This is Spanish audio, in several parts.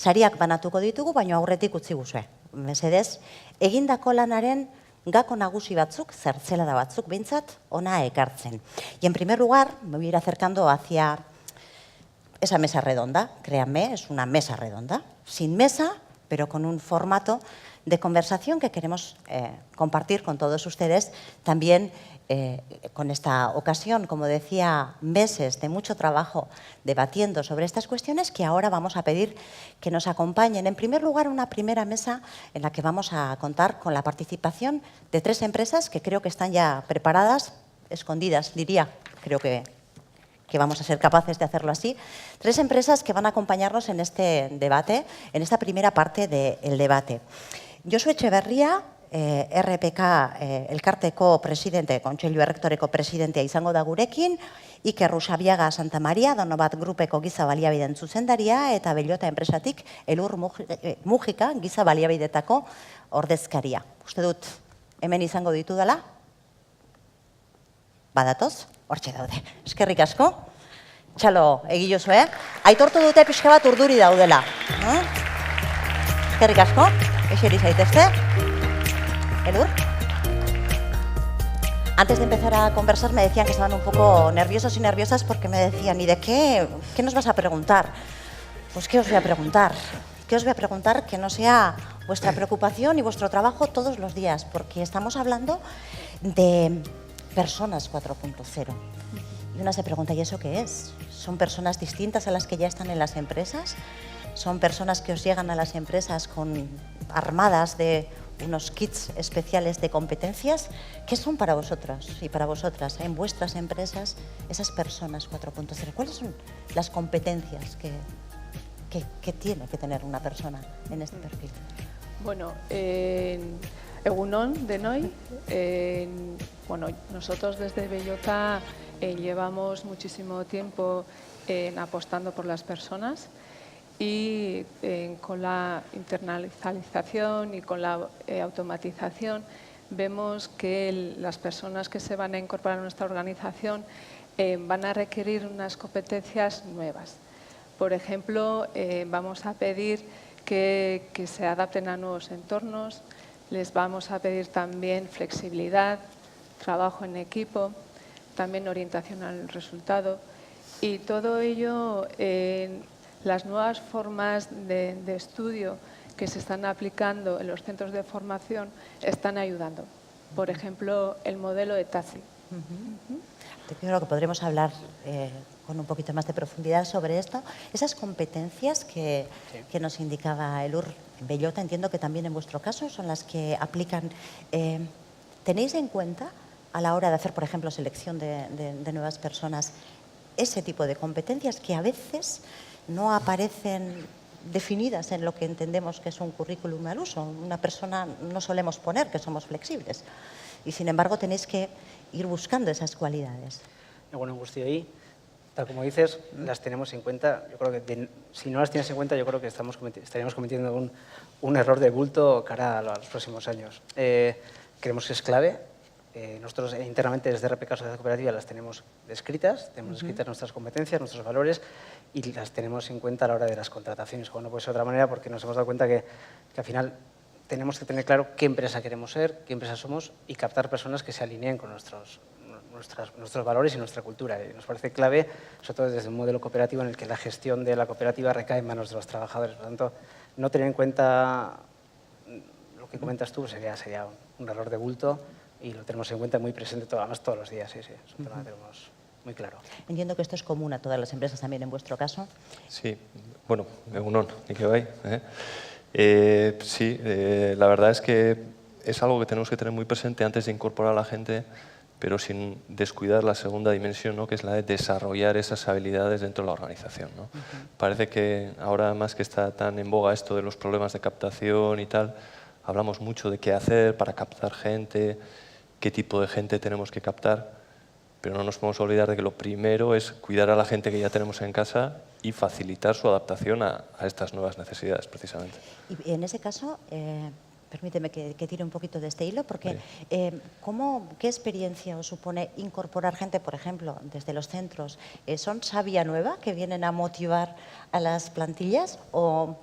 Sariak banatuko ditugu, baina aurretik utzi guzue. Mesedez, egindako lanaren gako nagusi batzuk, zertzelada batzuk behintzat, ona ekartzen. Y en primer lugar, me voy a ir acercando hacia esa mesa redonda. Créanme, es una mesa redonda, sin mesa, pero con un formato de conversación que queremos compartir con todos ustedes. También con esta ocasión, como decía, meses de mucho trabajo debatiendo sobre estas cuestiones, que ahora vamos a pedir que nos acompañen. En primer lugar, una primera mesa en la que vamos a contar con la participación de 3 empresas que creo que están ya preparadas, escondidas, diría, creo que vamos a ser capaces de hacerlo así. 3 empresas que van a acompañarnos en este debate, en esta primera parte del debate. Josu Etxeberria, RPK elkarteko presidente, Kontseilu Errektoreko presidentea izango da gurekin, Iker Rusabiaga Santamaria, Donobat Grupeko giza baliabideen zuzendaria, eta Bellota enpresatik Elur Mujika giza baliabidetako ordezkaria. Uste dut, hemen izango ditudala? Badatoz? Hortxe daude. Eskerrik asko. Txalo, egilozu, Aitortu dute pixka bat urduri daudela. Eskerrik asko. Eseri zaitezte. Elur. Antes de empezar a conversar me decían que estaban un poco nerviosos y nerviosas porque me decían, ¿y de qué nos vas a preguntar? Pues ¿qué os voy a preguntar? ¿Qué os voy a preguntar que no sea vuestra preocupación y vuestro trabajo todos los días? Porque estamos hablando de personas 4.0. Y una se pregunta, ¿y eso qué es? ¿Son personas distintas a las que ya están en las empresas? ¿Son personas que os llegan a las empresas con armadas de unos kits especiales de competencias? ¿Qué son para vosotros y para vosotras en vuestras empresas esas personas 4.0? ¿Cuáles son las competencias que tiene que tener una persona en este perfil? Bueno, Egunon denoi. Bueno, nosotros desde Bellota llevamos muchísimo tiempo apostando por las personas y con la internalización y con la automatización vemos que las personas que se van a incorporar a nuestra organización van a requerir unas competencias nuevas. Por ejemplo, vamos a pedir que se adapten a nuevos entornos, les vamos a pedir también flexibilidad, trabajo en equipo, también orientación al resultado y todo ello las nuevas formas de estudio que se están aplicando en los centros de formación están ayudando. Por ejemplo, el modelo de TACI. Yo creo que podremos hablar con un poquito más de profundidad sobre esto. Esas competencias que nos indicaba Elur Bellota, entiendo que también en vuestro caso son las que aplican. ¿Tenéis en cuenta a la hora de hacer, por ejemplo, selección de nuevas personas, ese tipo de competencias que a veces no aparecen definidas en lo que entendemos que es un currículum al uso? Una persona no solemos poner que somos flexibles y, sin embargo, tenéis que ir buscando esas cualidades. Bueno, guztioi, tal como dices, las tenemos en cuenta. Yo creo que si no las tienes en cuenta, yo creo que estaríamos cometiendo un error de bulto cara a los próximos años. Creemos que es clave. Nosotros internamente desde RPK Sociedad Cooperativa las tenemos descritas, nuestras competencias, nuestros valores y las tenemos en cuenta a la hora de las contrataciones, como no puede ser de otra manera, porque nos hemos dado cuenta que al final tenemos que tener claro qué empresa queremos ser, qué empresa somos y captar personas que se alineen con nuestros valores y nuestra cultura. Y nos parece clave, sobre todo desde un modelo cooperativo en el que la gestión de la cooperativa recae en manos de los trabajadores. Por lo tanto, no tener en cuenta lo que comentas tú sería un error de bulto y lo tenemos en cuenta muy presente además todos los días. Sí, es un tema que tenemos muy claro. Entiendo que esto es común a todas las empresas también en vuestro caso. Sí, bueno, egunon, ni que vai. Sí, la verdad es que es algo que tenemos que tener muy presente antes de incorporar a la gente, pero sin descuidar la segunda dimensión, ¿no? Que es la de desarrollar esas habilidades dentro de la organización, ¿no? Parece que ahora más que está tan en boga esto de los problemas de captación y tal, hablamos mucho de qué hacer para captar gente, qué tipo de gente tenemos que captar, pero no nos podemos olvidar de que lo primero es cuidar a la gente que ya tenemos en casa y facilitar su adaptación a estas nuevas necesidades, precisamente. Y en ese caso, permíteme que tire un poquito de este hilo, porque ¿qué experiencia os supone incorporar gente, por ejemplo, desde los centros? ¿Son savia nueva que vienen a motivar a las plantillas o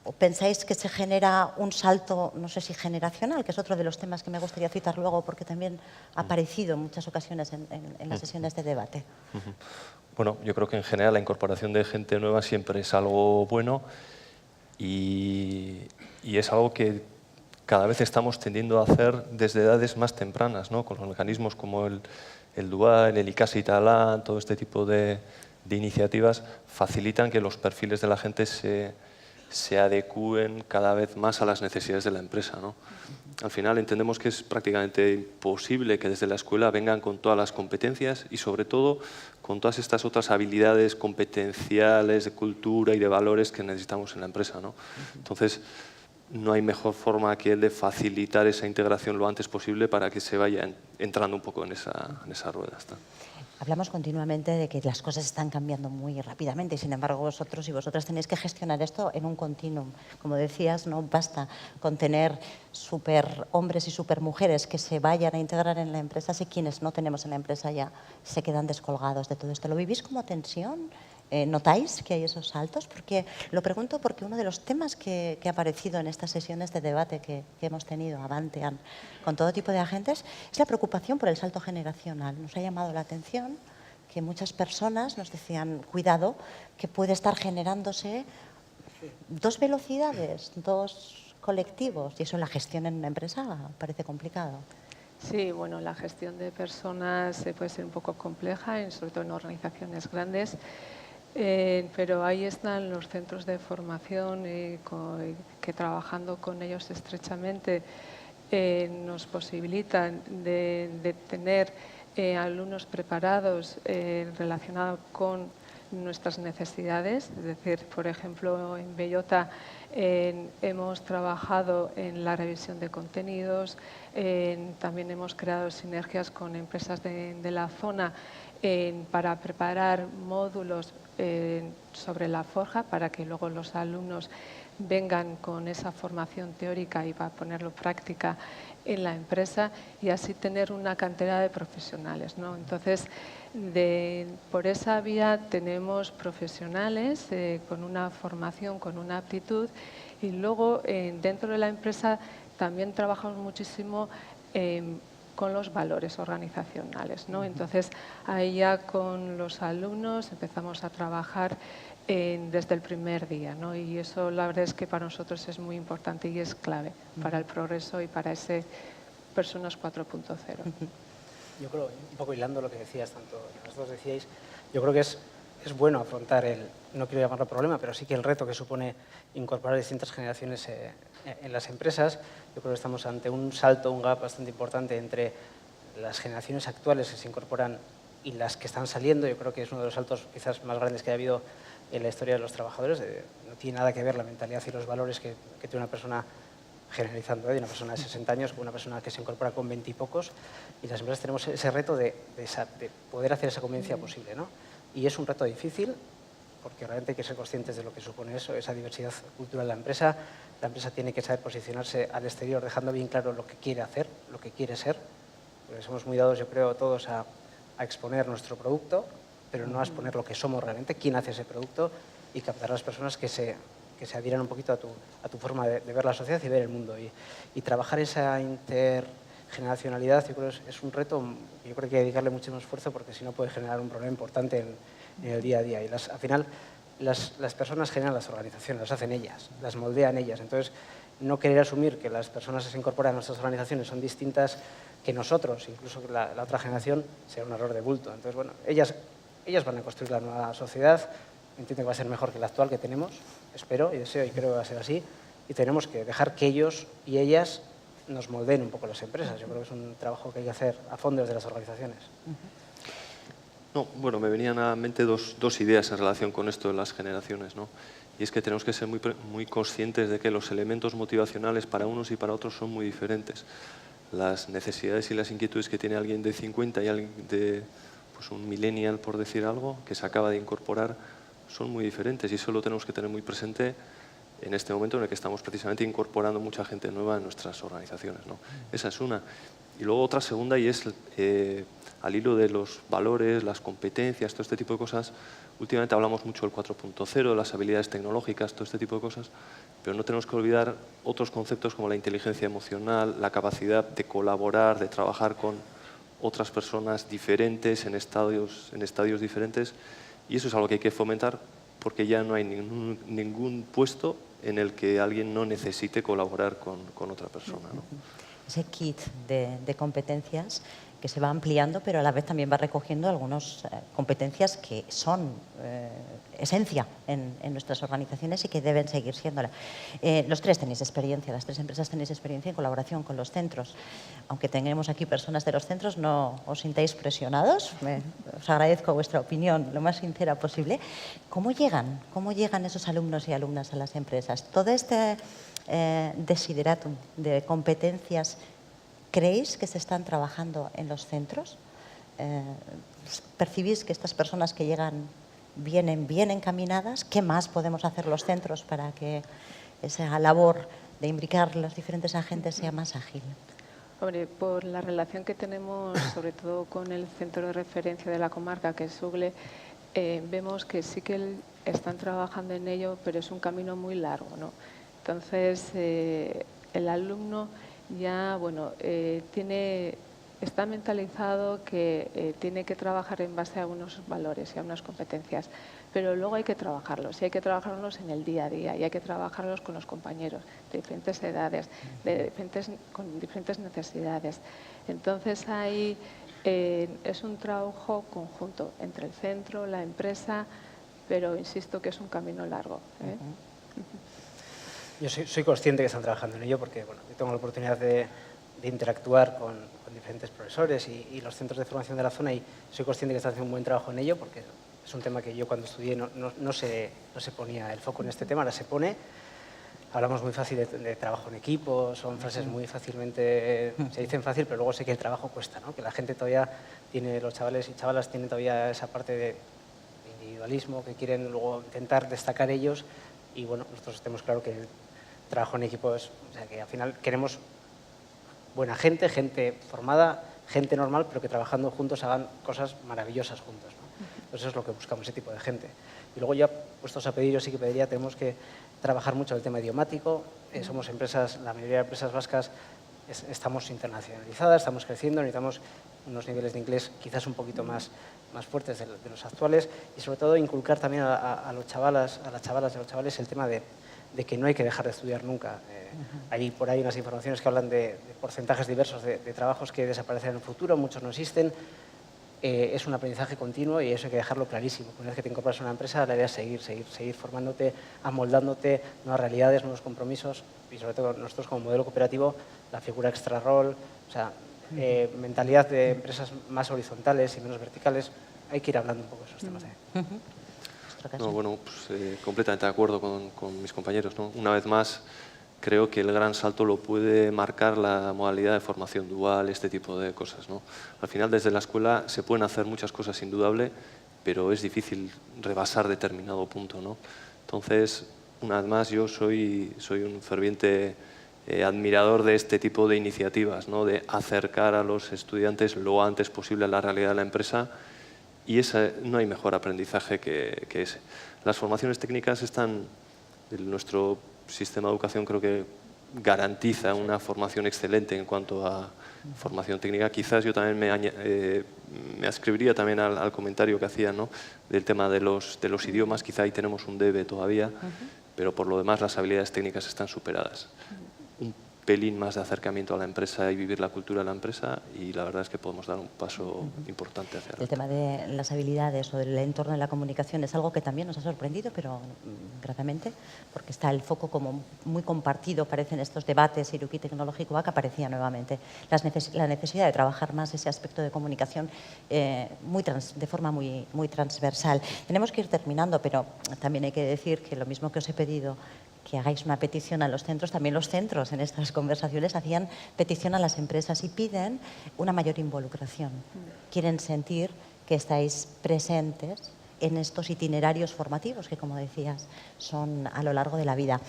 ¿O pensáis que se genera un salto, no sé si generacional, que es otro de los temas que me gustaría citar luego porque también ha aparecido en muchas ocasiones en las sesiones de debate? Bueno, yo creo que en general la incorporación de gente nueva siempre es algo bueno y es algo que cada vez estamos tendiendo a hacer desde edades más tempranas, ¿no? Con los mecanismos como el Dual, el Ikasi Talán, todo este tipo de iniciativas facilitan que los perfiles de la gente se adecúen cada vez más a las necesidades de la empresa, ¿no? Al final entendemos que es prácticamente imposible que desde la escuela vengan con todas las competencias y sobre todo con todas estas otras habilidades competenciales, de cultura y de valores que necesitamos en la empresa, ¿no? Entonces, no hay mejor forma que el de facilitar esa integración lo antes posible para que se vaya entrando un poco en esa rueda. Hablamos continuamente de que las cosas están cambiando muy rápidamente y, sin embargo, vosotros y vosotras tenéis que gestionar esto en un continuum. Como decías, no basta con tener superhombres y supermujeres que se vayan a integrar en la empresa si quienes no tenemos en la empresa ya se quedan descolgados de todo esto. ¿Lo vivís como tensión? ¿Notáis que hay esos saltos? Porque lo pregunto porque uno de los temas que ha aparecido en estas sesiones de debate que hemos tenido, Avantean, con todo tipo de agentes, es la preocupación por el salto generacional. Nos ha llamado la atención que muchas personas nos decían, cuidado, que puede estar generándose dos velocidades, dos colectivos, y eso en la gestión en una empresa parece complicado. Sí, bueno, la gestión de personas puede ser un poco compleja, sobre todo en organizaciones grandes. Pero ahí están los centros de formación que trabajando con ellos estrechamente nos posibilitan de tener alumnos preparados relacionados con nuestras necesidades. Es decir, por ejemplo, en Bellota hemos trabajado en la revisión de contenidos, también hemos creado sinergias con empresas de la zona para preparar módulos sobre la forja para que luego los alumnos vengan con esa formación teórica y para ponerlo práctica en la empresa y así tener una cantera de profesionales, ¿no? Entonces, por esa vía tenemos profesionales con una formación, con una aptitud y luego dentro de la empresa también trabajamos muchísimo con los valores organizacionales, ¿no? Entonces, ahí ya con los alumnos empezamos a trabajar desde el primer día, ¿no? Y eso la verdad es que para nosotros es muy importante y es clave para el progreso y para ese Personas 4.0. Yo creo, un poco hilando lo que decías, tanto las dos decíais, yo creo que es bueno afrontar no quiero llamarlo problema, pero sí que el reto que supone incorporar distintas generaciones en las empresas. Yo creo que estamos ante un salto, un gap bastante importante entre las generaciones actuales que se incorporan y las que están saliendo. Yo creo que es uno de los saltos quizás más grandes que ha habido en la historia de los trabajadores. No tiene nada que ver la mentalidad y los valores que tiene una persona, generalizando, de una persona de 60 años con una persona que se incorpora con 20 y pocos, y las empresas tenemos ese reto de poder hacer esa convivencia posible, ¿no? Y es un reto difícil porque realmente hay que ser conscientes de lo que supone eso, esa diversidad cultural de la empresa. La empresa tiene que saber posicionarse al exterior dejando bien claro lo que quiere hacer, lo que quiere ser, porque somos muy dados, yo creo, todos a exponer nuestro producto, pero no a exponer lo que somos realmente, quién hace ese producto, y captar a las personas que se adhieran un poquito a tu forma de ver la sociedad y ver el mundo. Y trabajar esa intergeneracionalidad, yo creo que es un reto, yo creo que hay que dedicarle muchísimo esfuerzo porque si no puede generar un problema importante en el día a día. Y al final las personas generan las organizaciones, las hacen ellas, las moldean ellas. Entonces, no querer asumir que las personas que se incorporan a nuestras organizaciones son distintas que nosotros, incluso que la otra generación, será un error de bulto. Entonces, bueno, ellas van a construir la nueva sociedad. Entiendo que va a ser mejor que la actual que tenemos, espero y deseo y creo que va a ser así, y tenemos que dejar que ellos y ellas nos moldeen un poco las empresas. Yo creo que es un trabajo que hay que hacer a fondo desde las organizaciones. No, bueno, me venían a la mente dos ideas en relación con esto de las generaciones, ¿no? Y es que tenemos que ser muy conscientes de que los elementos motivacionales para unos y para otros son muy diferentes. Las necesidades y las inquietudes que tiene alguien de 50 y alguien de pues un millennial, por decir algo, que se acaba de incorporar, son muy diferentes y eso lo tenemos que tener muy presente en este momento en el que estamos precisamente incorporando mucha gente nueva en nuestras organizaciones, ¿no? Esa es una. Y luego otra segunda, y es al hilo de los valores, las competencias, todo este tipo de cosas. Últimamente hablamos mucho del 4.0, de las habilidades tecnológicas, todo este tipo de cosas, pero no tenemos que olvidar otros conceptos como la inteligencia emocional, la capacidad de colaborar, de trabajar con otras personas diferentes, en estadios diferentes, y eso es algo que hay que fomentar porque ya no hay ningún puesto en el que alguien no necesite colaborar con otra persona, ¿no? Ese kit de competencias que se va ampliando, pero a la vez también va recogiendo algunas competencias que son esencia en nuestras organizaciones y que deben seguir siéndola. Los tres tenéis experiencia, las tres empresas tenéis experiencia en colaboración con los centros. Aunque tengamos aquí personas de los centros, no os sintáis presionados. Os agradezco vuestra opinión lo más sincera posible. ¿Cómo llegan esos alumnos y alumnas a las empresas? Todo este desideratum de competencias, ¿creéis que se están trabajando en los centros? ¿Percibís que estas personas que llegan vienen bien encaminadas? ¿Qué más podemos hacer los centros para que esa labor de imbricar los diferentes agentes sea más ágil? Hombre, por la relación que tenemos, sobre todo con el centro de referencia de la comarca, que es Ugle, vemos que sí que están trabajando en ello, pero es un camino muy largo, ¿no? Entonces, el alumno ya, bueno, está mentalizado que tiene que trabajar en base a unos valores y a unas competencias, pero luego hay que trabajarlos, y hay que trabajarlos en el día a día, y hay que trabajarlos con los compañeros de diferentes edades, con diferentes necesidades. Entonces, ahí es un trabajo conjunto entre el centro, la empresa, pero insisto que es un camino largo, ¿eh? Yo soy consciente que están trabajando en ello porque bueno, yo tengo la oportunidad de interactuar con diferentes profesores y los centros de formación de la zona, y soy consciente que están haciendo un buen trabajo en ello porque es un tema que yo cuando estudié no se ponía el foco en este tema, ahora se pone. Hablamos muy fácil de trabajo en equipo, son frases muy fácilmente, se dicen fácil, pero luego sé que el trabajo cuesta, ¿no? Que la gente todavía tiene, los chavales y chavalas tienen todavía esa parte de individualismo que quieren luego intentar destacar ellos, y bueno, nosotros tenemos claro que el trabajo en equipo es, o sea, que al final queremos buena gente, gente formada, gente normal, pero que trabajando juntos hagan cosas maravillosas juntos, ¿no? Entonces eso es lo que buscamos, ese tipo de gente. Y luego ya, puestos a pedir, yo sí que pediría, tenemos que trabajar mucho el tema idiomático. Somos empresas, la mayoría de empresas vascas estamos internacionalizadas, estamos creciendo, necesitamos unos niveles de inglés quizás un poquito más fuertes de los actuales, y sobre todo inculcar también a los chavalas, a las chavalas y a los chavales el tema de que no hay que dejar de estudiar nunca. Hay por ahí unas informaciones que hablan de porcentajes diversos de trabajos que desaparecen en el futuro, muchos no existen. Es un aprendizaje continuo y eso hay que dejarlo clarísimo. Una vez que te incorporas a una empresa, la idea es seguir formándote, amoldándote nuevas realidades, nuevos compromisos, y sobre todo nosotros como modelo cooperativo, la figura extra rol, o sea, mentalidad de empresas más horizontales y menos verticales. Hay que ir hablando un poco de esos temas. No, bueno, pues, completamente de acuerdo con mis compañeros, ¿no? Una vez más, creo que el gran salto lo puede marcar la modalidad de formación dual, este tipo de cosas, ¿no? Al final, desde la escuela se pueden hacer muchas cosas indudable, pero es difícil rebasar determinado punto, ¿no? Entonces, una vez más, yo soy un ferviente admirador de este tipo de iniciativas, ¿no? De acercar a los estudiantes lo antes posible a la realidad de la empresa. Y no hay mejor aprendizaje que ese. Las formaciones técnicas nuestro sistema de educación creo que garantiza una formación excelente en cuanto a formación técnica. Quizás yo también me adscribiría también al comentario que hacían, ¿no? Del tema de los idiomas. Quizá ahí tenemos un debe todavía, pero por lo demás las habilidades técnicas están superadas. Un pelín más de acercamiento a la empresa y vivir la cultura de la empresa, y la verdad es que podemos dar un paso importante hacia adelante. El tema de las habilidades o del entorno de la comunicación es algo que también nos ha sorprendido, pero gratamente, porque está el foco como muy compartido, parecen estos debates Iruki tecnológico que aparecía nuevamente. La necesidad de trabajar más ese aspecto de comunicación de forma muy transversal. Tenemos que ir terminando, pero también hay que decir que lo mismo que os he pedido que hagáis una petición a los centros, también los centros en estas conversaciones hacían petición a las empresas y piden una mayor involucración. Quieren sentir que estáis presentes en estos itinerarios formativos que, como decías, son a lo largo de la vida.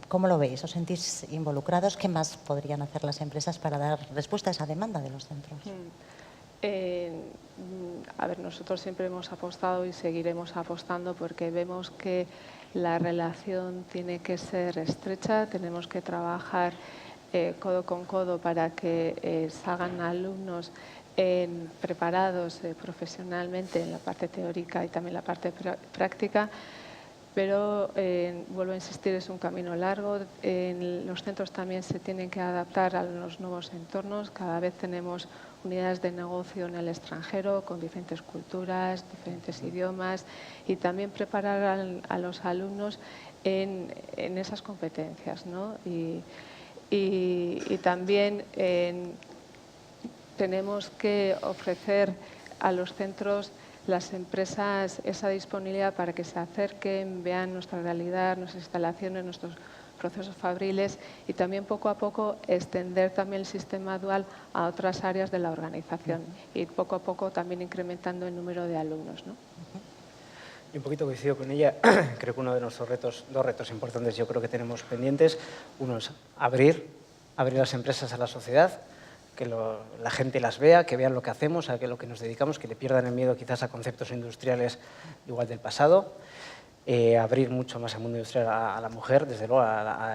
¿Cómo lo veis? ¿Os sentís involucrados? ¿Qué más podrían hacer las empresas para dar respuesta a esa demanda de los centros? A ver, nosotros siempre hemos apostado y seguiremos apostando porque vemos que la relación tiene que ser estrecha, tenemos que trabajar codo con codo para que salgan alumnos preparados profesionalmente en la parte teórica y también la parte práctica, pero vuelvo a insistir, es un camino largo. Los centros también se tienen que adaptar a los nuevos entornos. Cada vez tenemos unidades de negocio en el extranjero con diferentes culturas, diferentes idiomas, y también preparar a los alumnos en esas competencias, ¿no? Y también tenemos que ofrecer a los centros, las empresas, esa disponibilidad para que se acerquen, vean nuestra realidad, nuestras instalaciones, nuestros procesos fabriles, y también poco a poco extender también el sistema dual a otras áreas de la organización y poco a poco también incrementando el número de alumnos, ¿no? Y un poquito coincido con ella. Creo que uno de nuestros retos, dos retos importantes yo creo que tenemos pendientes. Uno es abrir las empresas a la sociedad, que la gente las vea, que vean lo que hacemos, a lo que nos dedicamos, que le pierdan el miedo quizás a conceptos industriales igual del pasado. Abrir mucho más el mundo industrial a la mujer. Desde luego,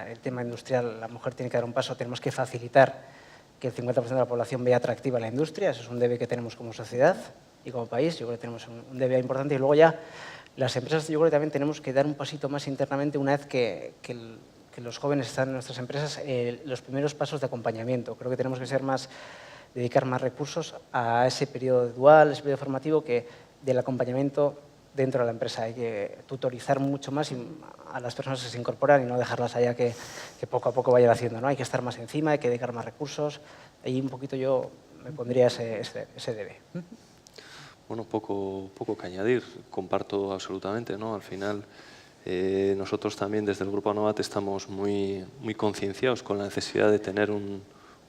el tema industrial, la mujer tiene que dar un paso. Tenemos que facilitar que el 50% de la población vea atractiva la industria. Eso es un debe que tenemos como sociedad y como país. Yo creo que tenemos un debe importante. Y luego ya las empresas, yo creo que también tenemos que dar un pasito más internamente una vez que los jóvenes están en nuestras empresas, los primeros pasos de acompañamiento. Creo que tenemos que dedicar más recursos a ese periodo dual, ese periodo formativo del acompañamiento dentro de la empresa. Hay que tutorizar mucho más a las personas que se incorporan y no dejarlas allá que poco a poco vayan haciendo, ¿no? Hay que estar más encima, hay que dedicar más recursos. Ahí un poquito yo me pondría ese debe. Bueno, poco que añadir. Comparto absolutamente, ¿no? Al final, nosotros también desde el Grupo Anovat estamos muy concienciados con la necesidad de tener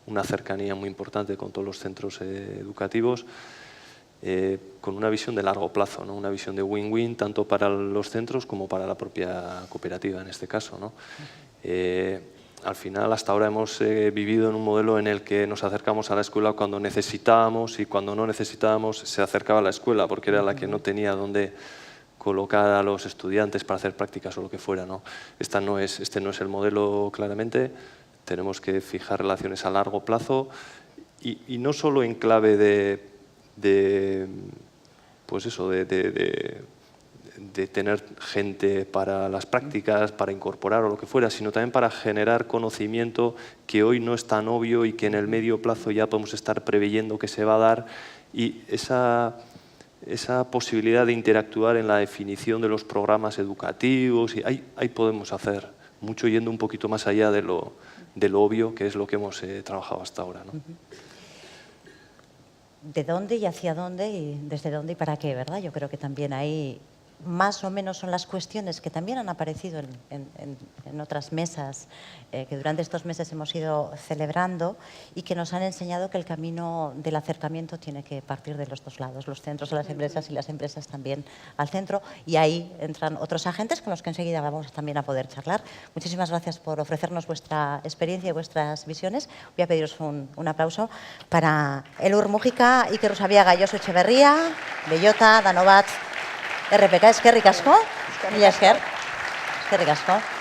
una cercanía muy importante con todos los centros educativos, con una visión de largo plazo, ¿no? Una visión de win-win tanto para los centros como para la propia cooperativa en este caso, ¿no? Al final, hasta ahora hemos vivido en un modelo en el que nos acercamos a la escuela cuando necesitábamos, y cuando no necesitábamos se acercaba a la escuela porque era la que no tenía dónde colocar a los estudiantes para hacer prácticas o lo que fuera, ¿no? Este no es el modelo, claramente. Tenemos que fijar relaciones a largo plazo y no solo en clave de tener gente para las prácticas, para incorporar o lo que fuera, sino también para generar conocimiento que hoy no es tan obvio y que en el medio plazo ya podemos estar preveyendo que se va a dar, y esa posibilidad de interactuar en la definición de los programas educativos, y ahí podemos hacer mucho yendo un poquito más allá de lo obvio, que es lo que hemos trabajado hasta ahora, ¿no? ¿De dónde y hacia dónde y desde dónde y para qué, verdad? Yo creo que también ahí más o menos son las cuestiones que también han aparecido en otras mesas que durante estos meses hemos ido celebrando y que nos han enseñado que el camino del acercamiento tiene que partir de los dos lados, los centros a las empresas y las empresas también al centro, y ahí entran otros agentes con los que enseguida vamos también a poder charlar. Muchísimas gracias por ofrecernos vuestra experiencia y vuestras visiones. Voy a pediros un aplauso para Elur Mújica, Iker Usabiaga, Josu Etxeberria, Bellota, Anovat, RPK, eskerrik asko, mila esker, eskerrik asko.